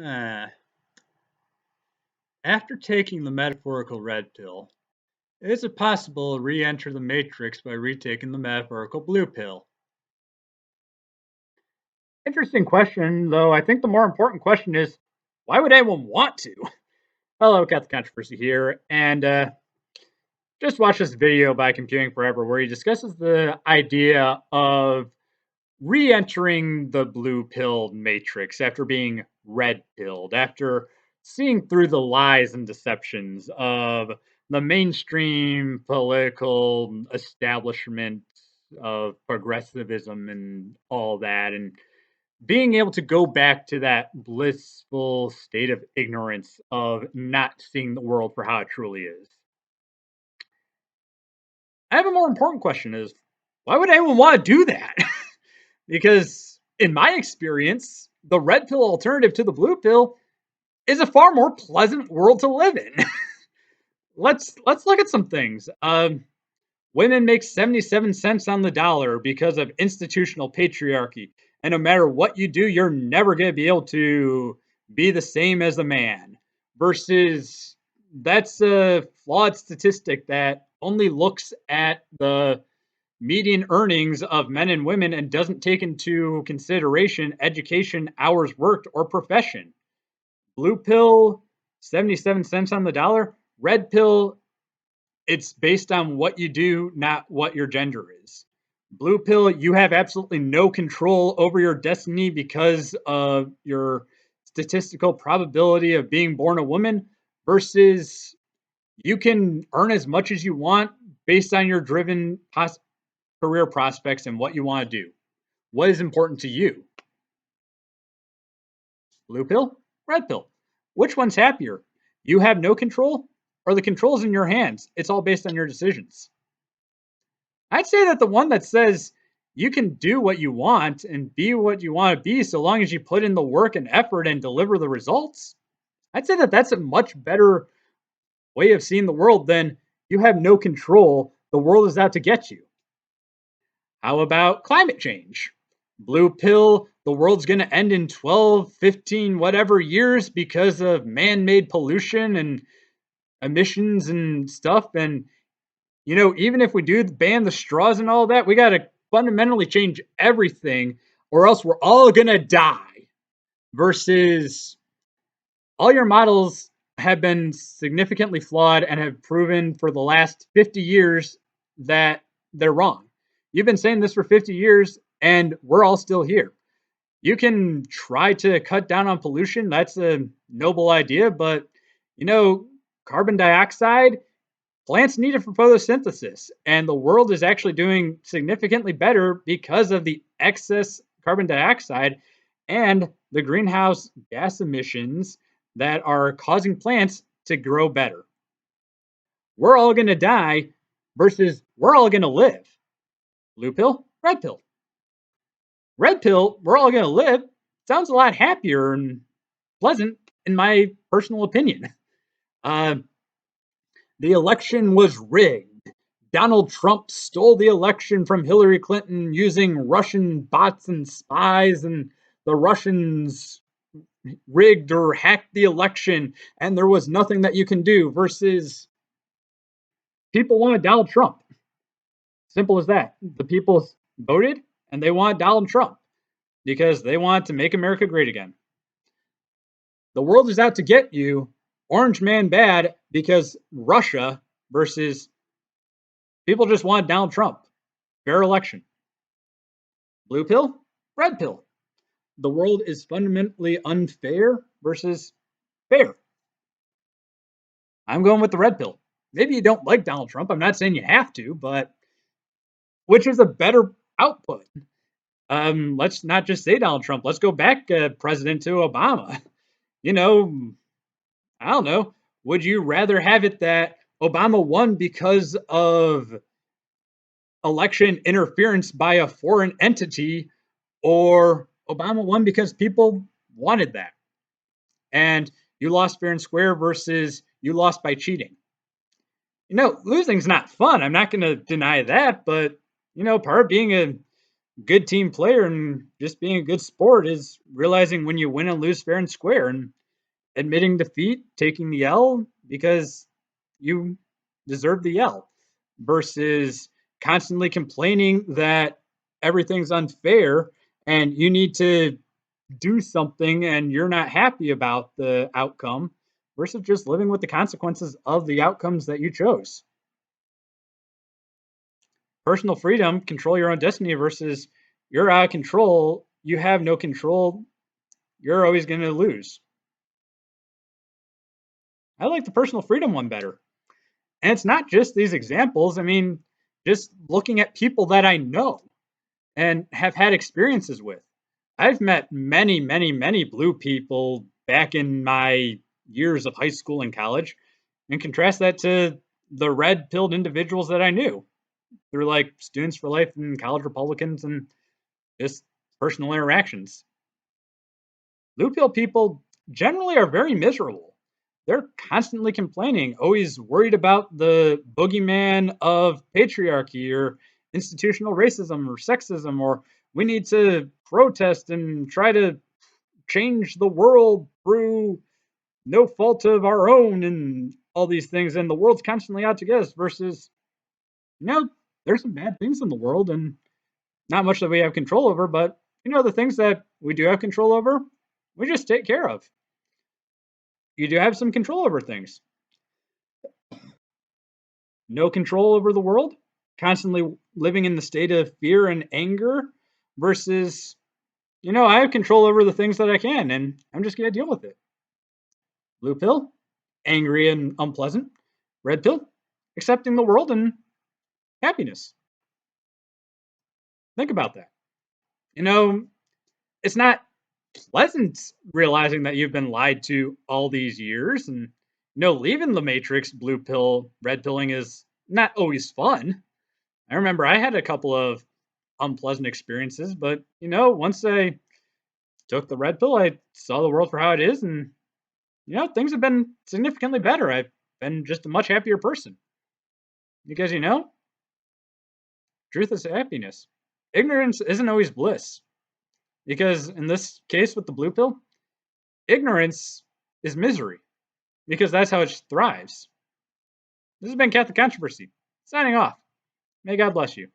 Uh, After taking the metaphorical red pill, is it possible to re-enter the matrix by retaking the metaphorical blue pill? Interesting question, though I think the more important question is, why would anyone want to? Hello, catholiccontriversy here, and just watched this video by Computing Forever where he discusses the idea of re-entering the blue pill matrix after being red pilled, after seeing through the lies and deceptions of the mainstream political establishment of progressivism and all that, and being able to go back to that blissful state of ignorance of not seeing the world for how it truly is. I have a more important question is, why would anyone want to do that? Because in my experience, the red pill alternative to the blue pill is a far more pleasant world to live in. Let's look at some things. Women make 77 cents on the dollar because of institutional patriarchy. And no matter what you do, you're never going to be able to be the same as a man. Versus that's a flawed statistic that only looks at the median earnings of men and women and doesn't take into consideration education, hours worked, or profession. Blue pill, 77 cents on the dollar. Red pill, it's based on what you do, not what your gender is. Blue pill, you have absolutely no control over your destiny because of your statistical probability of being born a woman, versus you can earn as much as you want based on your driven career prospects and what you want to do. What is important to you? Blue pill, red pill. Which one's happier? You have no control, or the control's in your hands? It's all based on your decisions. I'd say that the one that says you can do what you want and be what you want to be so long as you put in the work and effort and deliver the results, I'd say that that's a much better way of seeing the world than you have no control. The world is out to get you. How about climate change? Blue pill, the world's going to end in 12, 15, whatever years because of man made pollution and emissions and stuff. And, even if we do ban the straws and all that, we got to fundamentally change everything or else we're all going to die. Versus all your models have been significantly flawed and have proven for the last 50 years that they're wrong. You've been saying this for 50 years and we're all still here. You can try to cut down on pollution. That's a noble idea, but carbon dioxide, plants need it for photosynthesis, and the world is actually doing significantly better because of the excess carbon dioxide and the greenhouse gas emissions that are causing plants to grow better. We're all going to die versus we're all going to live. Blue pill, red pill. Red pill, we're all going to live, sounds a lot happier and pleasant, in my personal opinion. The election was rigged. Donald Trump stole the election from Hillary Clinton using Russian bots and spies, and the Russians rigged or hacked the election, and there was nothing that you can do. Versus people wanted Donald Trump. Simple as that. The people voted and they want Donald Trump because they want to make America great again. The world is out to get you, orange man bad, because Russia versus people just want Donald Trump. Fair election. Blue pill, red pill. The world is fundamentally unfair versus fair. I'm going with the red pill. Maybe you don't like Donald Trump. I'm not saying you have to, but which is a better output? Let's not just say Donald Trump. Let's go back, president, to Obama. I don't know. Would you rather have it that Obama won because of election interference by a foreign entity, or Obama won because people wanted that? And you lost fair and square versus you lost by cheating. Losing's not fun. I'm not going to deny that, but part of being a good team player and just being a good sport is realizing when you win and lose fair and square and admitting defeat, taking the L because you deserve the L versus constantly complaining that everything's unfair and you need to do something and you're not happy about the outcome versus just living with the consequences of the outcomes that you chose. Personal freedom, control your own destiny versus you're out of control, you have no control, you're always going to lose. I like the personal freedom one better. And it's not just these examples. I mean, just looking at people that I know and have had experiences with. I've met many, many, many blue people back in my years of high school and college, and contrast that to the red pilled individuals that I knew through like Students for Life and college Republicans and just personal interactions. Blue pill people generally are very miserable. They're constantly complaining, always worried about the boogeyman of patriarchy or institutional racism or sexism, or we need to protest and try to change the world through no fault of our own and all these things. And the world's constantly out to get us versus, you know, there's some bad things in the world and not much that we have control over, but, the things that we do have control over, we just take care of. You do have some control over things. No control over the world, constantly living in the state of fear and anger versus, I have control over the things that I can and I'm just going to deal with it. Blue pill, angry and unpleasant. Red pill, accepting the world and happiness. Think about that. It's not pleasant realizing that you've been lied to all these years and leaving the matrix blue pill red pilling is not always fun. I remember I had a couple of unpleasant experiences, but once I took the red pill, I saw the world for how it is, and things have been significantly better. I've been just a much happier person because truth is happiness. Ignorance isn't always bliss because in this case with the blue pill, ignorance is misery because that's how it thrives. This has been Catholic Controversy. Signing off. May God bless you.